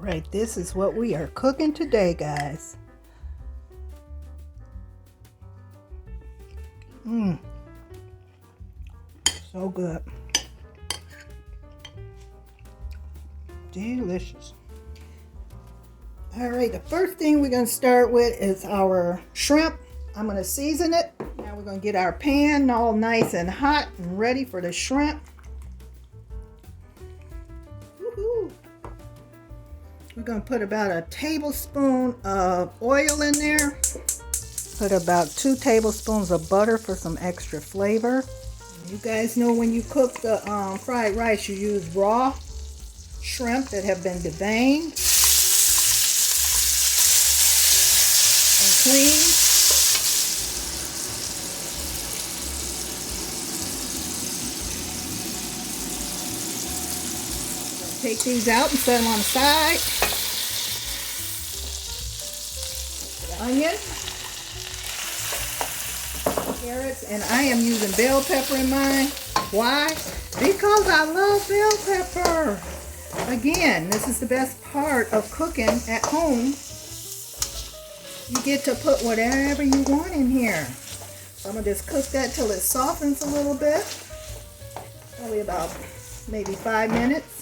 Right, this is what we are cooking today, guys. So good. Delicious. All right, the first thing we're going to start with is our shrimp. I'm going to season it. Now we're going to get our pan all nice and hot and ready for the shrimp. Woohoo! We're going to put about a tablespoon of oil in there. Put about 2 tablespoons of butter for some extra flavor. You guys know when you cook the fried rice, you use raw shrimp that have been deveined and cleaned. Take these out and set them on the side. Onion, carrots, and I am using bell pepper in mine. Why? Because I love bell pepper. Again, this is the best part of cooking at home. You get to put whatever you want in here. So I'm going to just cook that till it softens a little bit. Probably about maybe 5 minutes.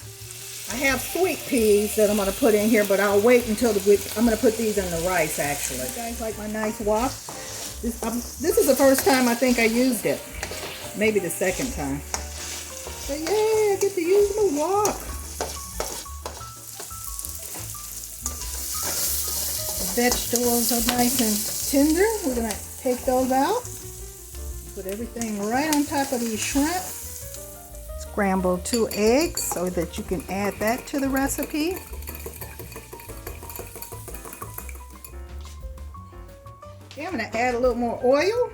I have sweet peas that I'm going to put in here, but I'll wait until I'm going to put these in the rice actually. You guys like my nice wok? This is the first time I think I used it. Maybe the second time. But yeah, I get to use my wok. Vegetables are nice and tender. We're going to take those out. Put everything right on top of these shrimp. Scramble 2 eggs so that you can add that to the recipe. Okay, I'm going to add a little more oil.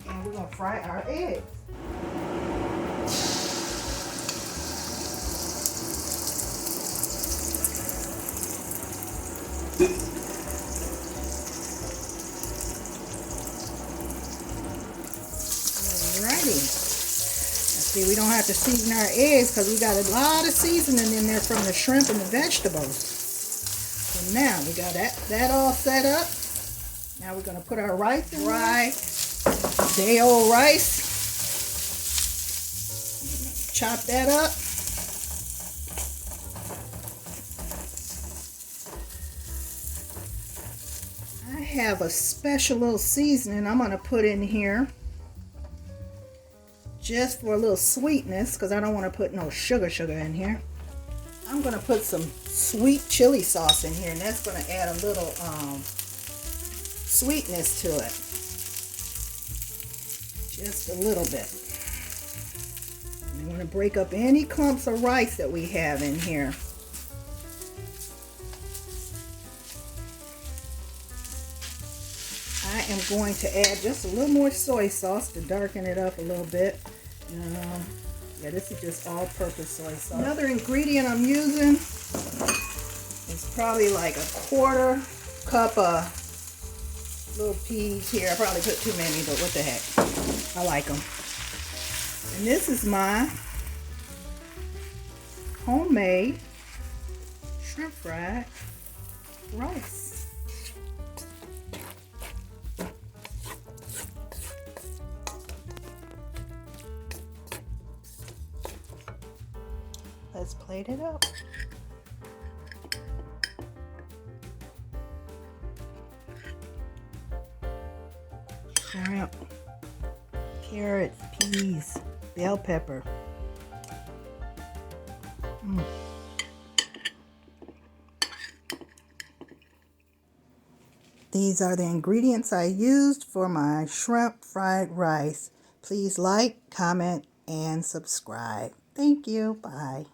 And we're going to fry our eggs. Alrighty. See, we don't have to season our eggs because we got a lot of seasoning in there from the shrimp and the vegetables. So now we got that all set up. Now we're going to put our rice in. Dry, day-old rice. Chop that up. I have a special little seasoning I'm going to put in here. Just for a little sweetness, because I don't want to put no sugar in here. I'm going to put some sweet chili sauce in here, and that's going to add a little sweetness to it. Just a little bit. We want to break up any clumps of rice that we have in here. I am going to add just a little more soy sauce to darken it up a little bit. Yeah, this is just all-purpose soy sauce. Another ingredient I'm using is probably like a 1/4 cup of little peas here. I probably put too many, but what the heck. I like them. And this is my homemade shrimp fried rice. Let's plate it up. Shrimp, carrots, peas, bell pepper. These are the ingredients I used for my shrimp fried rice. Please like, comment, and subscribe. Thank you. Bye.